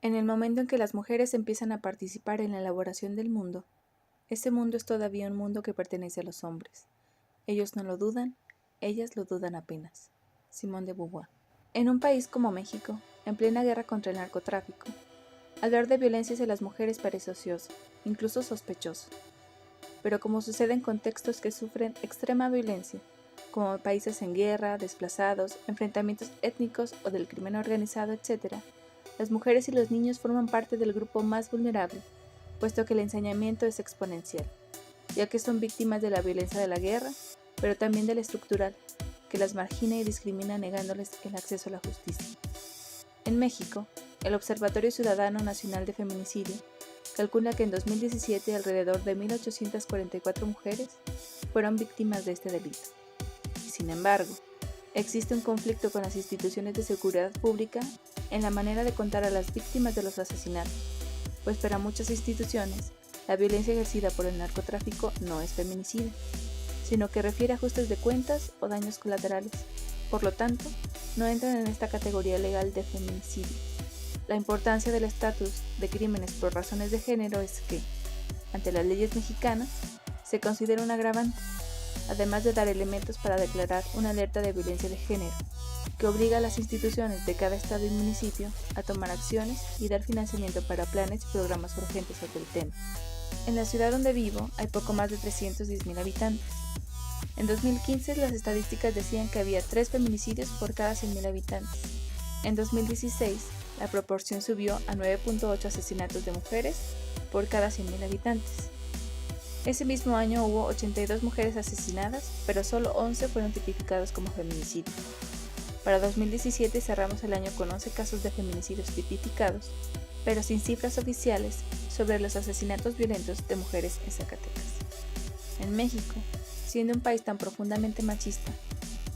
En el momento en que las mujeres empiezan a participar en la elaboración del mundo, ese mundo es todavía un mundo que pertenece a los hombres. Ellos no lo dudan, ellas lo dudan apenas. Simone de Beauvoir. En un país como México, en plena guerra contra el narcotráfico, hablar de violencia hacia las mujeres parece ocioso, incluso sospechoso. Pero como sucede en contextos que sufren extrema violencia, como países en guerra, desplazados, enfrentamientos étnicos o del crimen organizado, etc., las mujeres y los niños forman parte del grupo más vulnerable, puesto que el ensañamiento es exponencial, ya que son víctimas de la violencia de la guerra, pero también de la estructural, que las margina y discrimina negándoles el acceso a la justicia. En México, el Observatorio Ciudadano Nacional de Feminicidio calcula que en 2017 alrededor de 1.844 mujeres fueron víctimas de este delito. Y sin embargo, existe un conflicto con las instituciones de seguridad pública en la manera de contar a las víctimas de los asesinatos, pues para muchas instituciones, la violencia ejercida por el narcotráfico no es feminicidio, sino que refiere a ajustes de cuentas o daños colaterales. Por lo tanto, no entran en esta categoría legal de feminicidio. La importancia del estatus de crímenes por razones de género es que, ante las leyes mexicanas, se considera un agravante, además de dar elementos para declarar una alerta de violencia de género, que obliga a las instituciones de cada estado y municipio a tomar acciones y dar financiamiento para planes y programas urgentes sobre el tema. En la ciudad donde vivo hay poco más de 310.000 habitantes. En 2015 las estadísticas decían que había 3 feminicidios por cada 100.000 habitantes. En 2016 la proporción subió a 9.8 asesinatos de mujeres por cada 100.000 habitantes. Ese mismo año hubo 82 mujeres asesinadas, pero solo 11 fueron tipificados como feminicidio. Para 2017 cerramos el año con 11 casos de feminicidios tipificados, pero sin cifras oficiales sobre los asesinatos violentos de mujeres en Zacatecas. En México, siendo un país tan profundamente machista,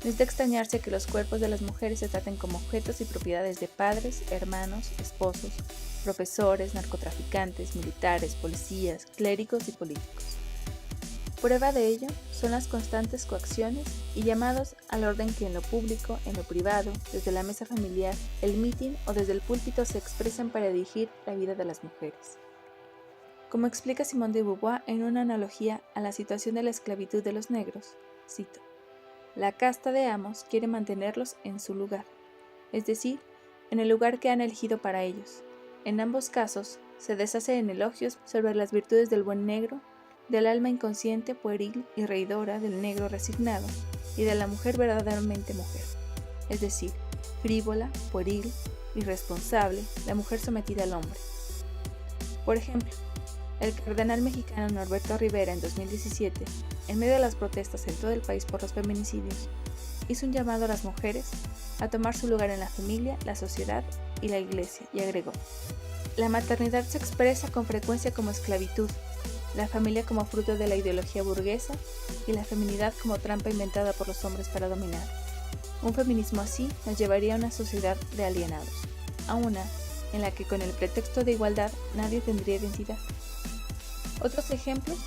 no es de extrañarse que los cuerpos de las mujeres se traten como objetos y propiedades de padres, hermanos, esposos, profesores, narcotraficantes, militares, policías, clérigos y políticos. Prueba de ello son las constantes coacciones y llamados al orden que en lo público, en lo privado, desde la mesa familiar, el mitin o desde el púlpito se expresan para dirigir la vida de las mujeres. Como explica Simone de Beauvoir en una analogía a la situación de la esclavitud de los negros, cito: la casta de amos quiere mantenerlos en su lugar, es decir, en el lugar que han elegido para ellos. En ambos casos, se deshace en elogios sobre las virtudes del buen negro, del alma inconsciente, pueril y reidora del negro resignado, y de la mujer verdaderamente mujer, es decir, frívola, pueril, irresponsable, la mujer sometida al hombre. Por ejemplo, el cardenal mexicano Norberto Rivera en 2017, en medio de las protestas en todo el país por los feminicidios, hizo un llamado a las mujeres a tomar su lugar en la familia, la sociedad y la iglesia, y agregó: la maternidad se expresa con frecuencia como esclavitud, la familia como fruto de la ideología burguesa y la feminidad como trampa inventada por los hombres para dominar. Un feminismo así nos llevaría a una sociedad de alienados, a una en la que con el pretexto de igualdad nadie tendría identidad. Otros ejemplos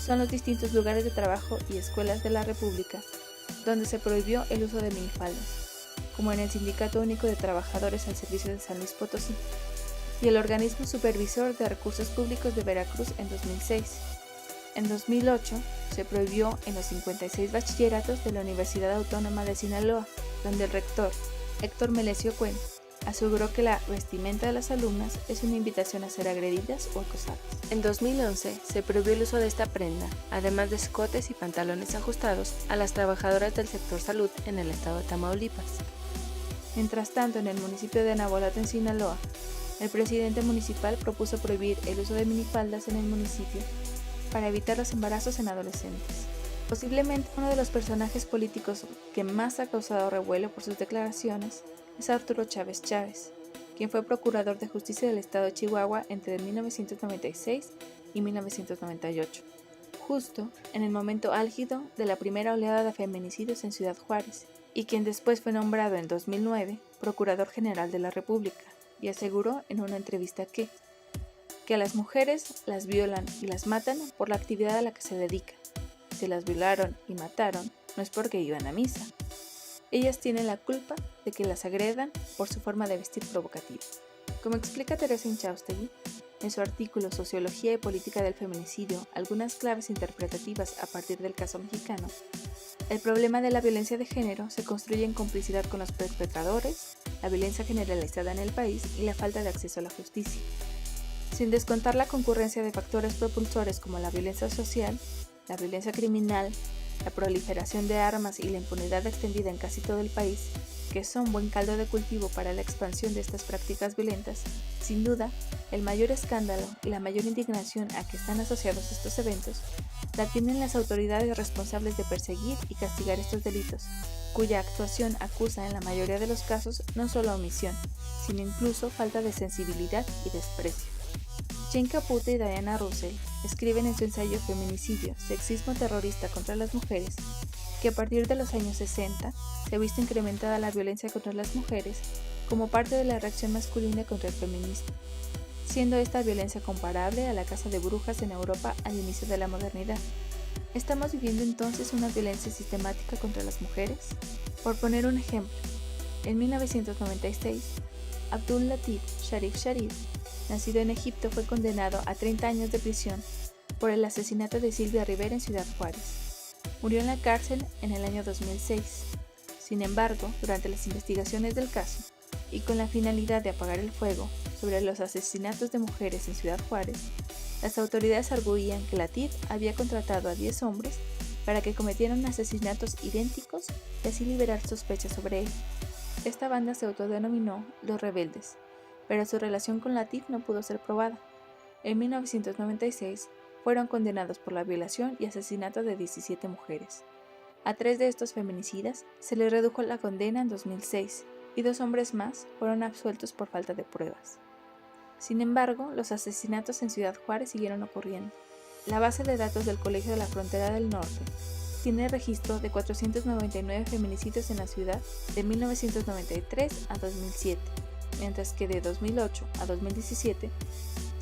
son los distintos lugares de trabajo y escuelas de la República donde se prohibió el uso de minifaldas, como en el Sindicato Único de Trabajadores al Servicio de San Luis Potosí y el Organismo Supervisor de Recursos Públicos de Veracruz en 2006. En 2008 se prohibió en los 56 bachilleratos de la Universidad Autónoma de Sinaloa, donde el rector, Héctor Melesio Cuen, aseguró que la vestimenta de las alumnas es una invitación a ser agredidas o acosadas. En 2011 se prohibió el uso de esta prenda, además de escotes y pantalones ajustados, a las trabajadoras del sector salud en el estado de Tamaulipas. Mientras tanto, en el municipio de Navolato, en Sinaloa, el presidente municipal propuso prohibir el uso de minifaldas en el municipio para evitar los embarazos en adolescentes. Posiblemente uno de los personajes políticos que más ha causado revuelo por sus declaraciones es Arturo Chávez Chávez, quien fue procurador de justicia del estado de Chihuahua entre 1996 y 1998, justo en el momento álgido de la primera oleada de feminicidios en Ciudad Juárez, y quien después fue nombrado en 2009 Procurador General de la República, y aseguró en una entrevista que a las mujeres las violan y las matan por la actividad a la que se dedican. Si las violaron y mataron, no es porque iban a misa. Ellas tienen la culpa de que las agredan por su forma de vestir provocativa. Como explica Teresa Inchaustegui en su artículo Sociología y Política del Feminicidio, algunas claves interpretativas a partir del caso mexicano, el problema de la violencia de género se construye en complicidad con los perpetradores, la violencia generalizada en el país y la falta de acceso a la justicia. Sin descontar la concurrencia de factores propulsores como la violencia social, la violencia criminal, la proliferación de armas y la impunidad extendida en casi todo el país, que son buen caldo de cultivo para la expansión de estas prácticas violentas, sin duda, el mayor escándalo y la mayor indignación a que están asociados estos eventos la tienen las autoridades responsables de perseguir y castigar estos delitos, cuya actuación acusa en la mayoría de los casos no solo omisión, sino incluso falta de sensibilidad y desprecio. Jane Caputo y Diana Russell escriben en su ensayo Feminicidio, sexismo terrorista contra las mujeres, que a partir de los años 60 se ha visto incrementada la violencia contra las mujeres como parte de la reacción masculina contra el feminismo, siendo esta violencia comparable a la caza de brujas en Europa al inicio de la modernidad. ¿Estamos viviendo entonces una violencia sistemática contra las mujeres? Por poner un ejemplo, en 1996, Abdul Latif Sharif, nacido en Egipto, fue condenado a 30 años de prisión por el asesinato de Silvia Rivera en Ciudad Juárez. Murió en la cárcel en el año 2006. Sin embargo, durante las investigaciones del caso, y con la finalidad de apagar el fuego sobre los asesinatos de mujeres en Ciudad Juárez, las autoridades arguían que Latif había contratado a 10 hombres para que cometieran asesinatos idénticos y así liberar sospechas sobre él. Esta banda se autodenominó Los Rebeldes, pero su relación con Latif no pudo ser probada. En 1996 fueron condenados por la violación y asesinato de 17 mujeres. A 3 de estos feminicidas se les redujo la condena en 2006 y 2 hombres más fueron absueltos por falta de pruebas. Sin embargo, los asesinatos en Ciudad Juárez siguieron ocurriendo. La base de datos del Colegio de la Frontera del Norte tiene registro de 499 feminicidios en la ciudad de 1993 a 2007, mientras que de 2008 a 2017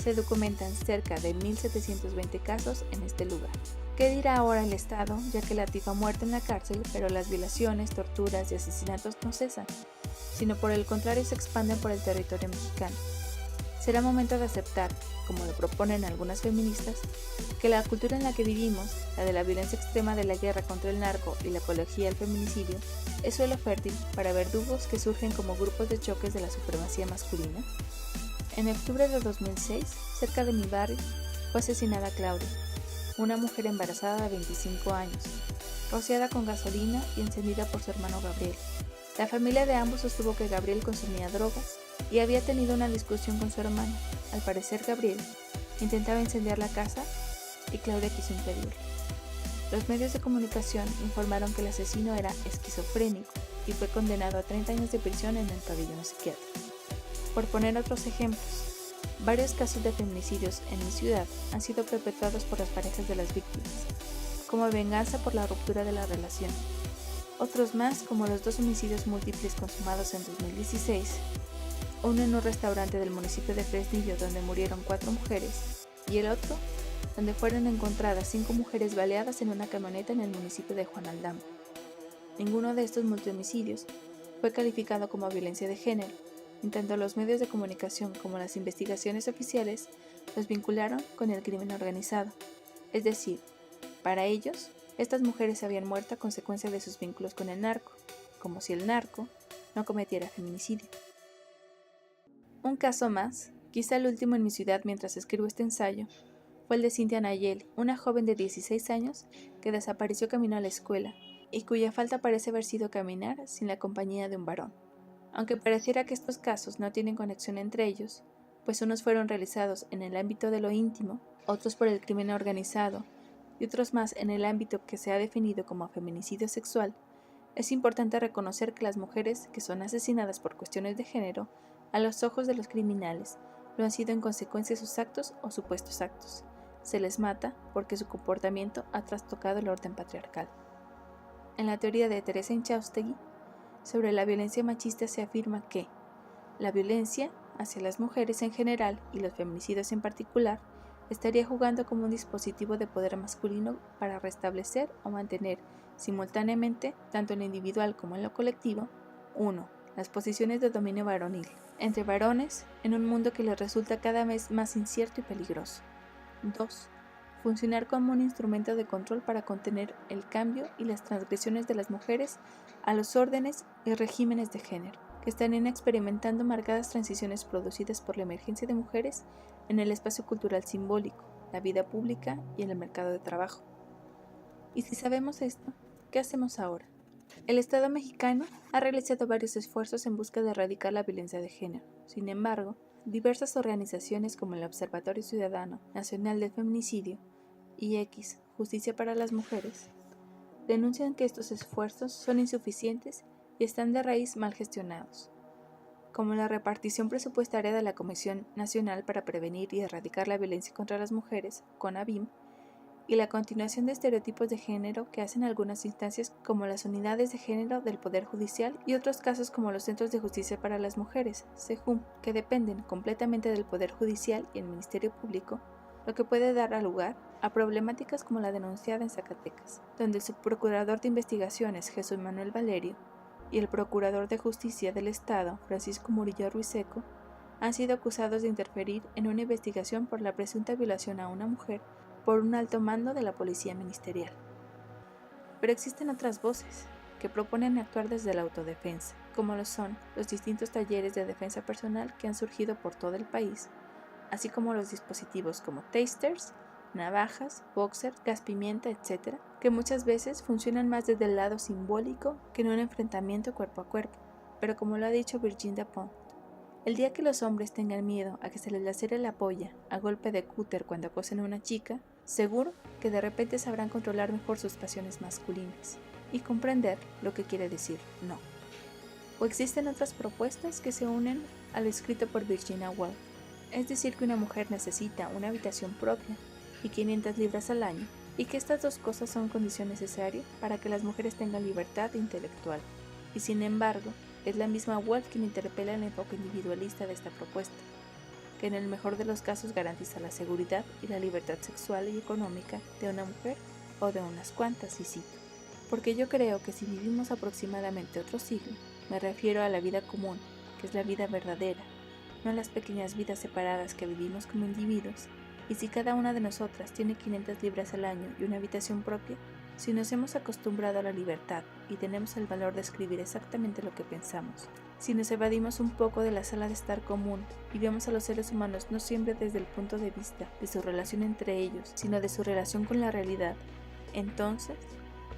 se documentan cerca de 1.720 casos en este lugar. ¿Qué dirá ahora el Estado, ya que Latif ha muerto en la cárcel, pero las violaciones, torturas y asesinatos no cesan, sino por el contrario se expanden por el territorio mexicano? Será momento de aceptar, como lo proponen algunas feministas, que la cultura en la que vivimos, la de la violencia extrema de la guerra contra el narco y la apología al feminicidio, es suelo fértil para verdugos que surgen como grupos de choques de la supremacía masculina. En octubre de 2006, cerca de mi barrio, fue asesinada Claudia, una mujer embarazada de 25 años, rociada con gasolina y encendida por su hermano Gabriel. La familia de ambos sostuvo que Gabriel consumía drogas y había tenido una discusión con su hermano. Al parecer, Gabriel intentaba incendiar la casa y Claudia quiso impedirlo. Los medios de comunicación informaron que el asesino era esquizofrénico y fue condenado a 30 años de prisión en el pabellón psiquiátrico. Por poner otros ejemplos, varios casos de feminicidios en mi ciudad han sido perpetrados por las parejas de las víctimas, como venganza por la ruptura de la relación. Otros más, como los 2 homicidios múltiples consumados en 2016, uno en un restaurante del municipio de Fresnillo donde murieron 4 mujeres, y el otro, donde fueron encontradas 5 mujeres baleadas en una camioneta en el municipio de Juan Aldama. Ninguno de estos multihomicidios fue calificado como violencia de género, y tanto los medios de comunicación como las investigaciones oficiales los vincularon con el crimen organizado. Es decir, para ellos, estas mujeres habían muerto a consecuencia de sus vínculos con el narco, como si el narco no cometiera feminicidio. Un caso más, quizá el último en mi ciudad mientras escribo este ensayo, fue el de Cintia Nayeli, una joven de 16 años que desapareció camino a la escuela y cuya falta parece haber sido caminar sin la compañía de un varón. Aunque pareciera que estos casos no tienen conexión entre ellos, pues unos fueron realizados en el ámbito de lo íntimo, otros por el crimen organizado y otros más en el ámbito que se ha definido como feminicidio sexual, es importante reconocer que las mujeres que son asesinadas por cuestiones de género, a los ojos de los criminales, lo han sido en consecuencia de sus actos o supuestos actos. Se les mata porque su comportamiento ha trastocado el orden patriarcal. En la teoría de Teresa Inchaustegui sobre la violencia machista se afirma que la violencia hacia las mujeres en general y los feminicidios en particular estaría jugando como un dispositivo de poder masculino para restablecer o mantener simultáneamente, tanto en lo individual como en lo colectivo, 1. las posiciones de dominio varonil, entre varones, en un mundo que les resulta cada vez más incierto y peligroso. 2. Funcionar como un instrumento de control para contener el cambio y las transgresiones de las mujeres a los órdenes y regímenes de género, que estarían experimentando marcadas transiciones producidas por la emergencia de mujeres en el espacio cultural simbólico, la vida pública y en el mercado de trabajo. Y si sabemos esto, ¿qué hacemos ahora? El Estado mexicano ha realizado varios esfuerzos en busca de erradicar la violencia de género. Sin embargo, diversas organizaciones como el Observatorio Ciudadano Nacional del Feminicidio y X, Justicia para las Mujeres, denuncian que estos esfuerzos son insuficientes y están de raíz mal gestionados, como la repartición presupuestaria de la Comisión Nacional para Prevenir y Erradicar la Violencia contra las Mujeres, CONAVIM, y la continuación de estereotipos de género que hacen algunas instancias como las unidades de género del Poder Judicial y otros casos como los Centros de Justicia para las Mujeres, CEJUM, que dependen completamente del Poder Judicial y el Ministerio Público, lo que puede dar lugar a problemáticas como la denunciada en Zacatecas, donde el subprocurador de investigaciones Jesús Manuel Valerio y el procurador de Justicia del Estado Francisco Murillo Ruiseco han sido acusados de interferir en una investigación por la presunta violación a una mujer por un alto mando de la Policía Ministerial. Pero existen otras voces que proponen actuar desde la autodefensa, como lo son los distintos talleres de defensa personal que han surgido por todo el país, así como los dispositivos como tasters, navajas, boxer, gas pimienta, etc., que muchas veces funcionan más desde el lado simbólico que en un enfrentamiento cuerpo a cuerpo. Pero como lo ha dicho Virginie Despont, el día que los hombres tengan miedo a que se les lacere la polla a golpe de cúter cuando acosen a una chica, seguro que de repente sabrán controlar mejor sus pasiones masculinas y comprender lo que quiere decir no. O existen otras propuestas que se unen al escrito por Virginia Woolf, es decir que una mujer necesita una habitación propia y 500 libras al año, y que estas dos cosas son condición necesaria para que las mujeres tengan libertad intelectual. Y sin embargo, es la misma Woolf quien interpela el enfoque individualista de esta propuesta, que en el mejor de los casos garantiza la seguridad y la libertad sexual y económica de una mujer o de unas cuantas, y cito: porque yo creo que si vivimos aproximadamente otro siglo, me refiero a la vida común, que es la vida verdadera, no a las pequeñas vidas separadas que vivimos como individuos, y si cada una de nosotras tiene 500 libras al año y una habitación propia, si nos hemos acostumbrado a la libertad y tenemos el valor de escribir exactamente lo que pensamos, si nos evadimos un poco de la sala de estar común y vemos a los seres humanos no siempre desde el punto de vista de su relación entre ellos, sino de su relación con la realidad, entonces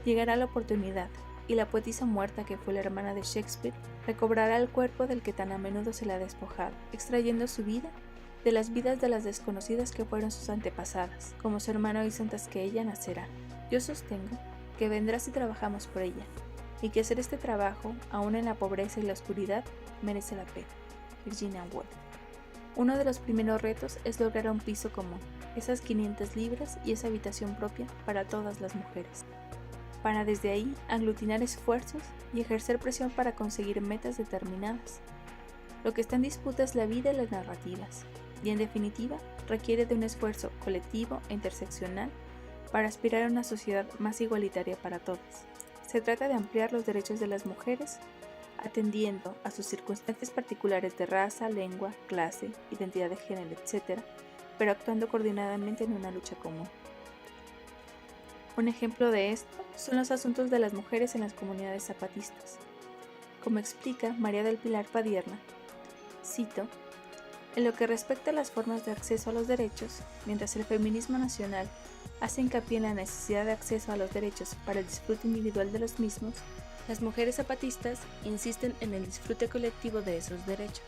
llegará la oportunidad y la poetisa muerta que fue la hermana de Shakespeare recobrará el cuerpo del que tan a menudo se le ha despojado, extrayendo su vida de las vidas de las desconocidas que fueron sus antepasadas. Como su hermano hizo antes que ella nacerá. Yo sostengo que vendrá si trabajamos por ella, y que hacer este trabajo, aún en la pobreza y la oscuridad, merece la pena. Virginia Woolf. Uno de los primeros retos es lograr un piso común, esas 500 libras y esa habitación propia para todas las mujeres, para desde ahí aglutinar esfuerzos y ejercer presión para conseguir metas determinadas. Lo que está en disputa es la vida y las narrativas, y en definitiva requiere de un esfuerzo colectivo e interseccional para aspirar a una sociedad más igualitaria para todas. Se trata de ampliar los derechos de las mujeres, atendiendo a sus circunstancias particulares de raza, lengua, clase, identidad de género, etc., pero actuando coordinadamente en una lucha común. Un ejemplo de esto son los asuntos de las mujeres en las comunidades zapatistas. Como explica María del Pilar Padierna, cito: en lo que respecta a las formas de acceso a los derechos, mientras el feminismo nacional hace hincapié en la necesidad de acceso a los derechos para el disfrute individual de los mismos, las mujeres zapatistas insisten en el disfrute colectivo de esos derechos.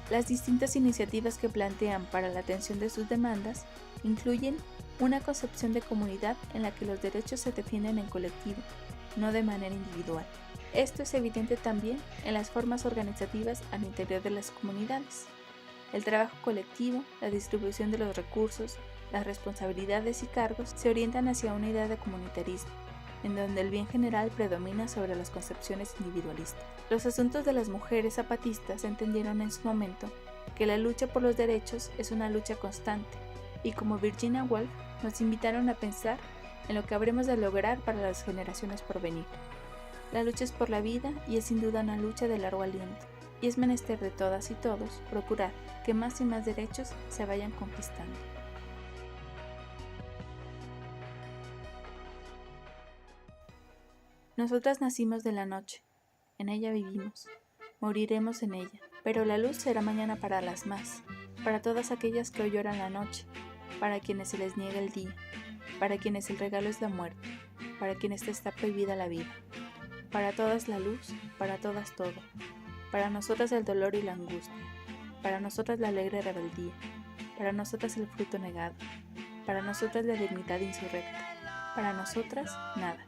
Las distintas iniciativas que plantean para la atención de sus demandas incluyen una concepción de comunidad en la que los derechos se defienden en colectivo, no de manera individual. Esto es evidente también en las formas organizativas al interior de las comunidades. El trabajo colectivo, la distribución de los recursos, las responsabilidades y cargos se orientan hacia una idea de comunitarismo, en donde el bien general predomina sobre las concepciones individualistas. Los asuntos de las mujeres zapatistas entendieron en su momento que la lucha por los derechos es una lucha constante, y como Virginia Woolf nos invitaron a pensar en lo que habremos de lograr para las generaciones por venir. La lucha es por la vida y es sin duda una lucha de largo aliento. y es menester de todas y todos procurar que más y más derechos se vayan conquistando. Nosotras nacimos de la noche, en ella vivimos, moriremos en ella, pero la luz será mañana para las más, para todas aquellas que hoy lloran la noche, para quienes se les niega el día, para quienes el regalo es la muerte, para quienes está prohibida la vida. Para todas la luz, para todas todo, para nosotras el dolor y la angustia, para nosotras la alegre rebeldía, para nosotras el fruto negado, para nosotras la dignidad insurrecta, para nosotras nada.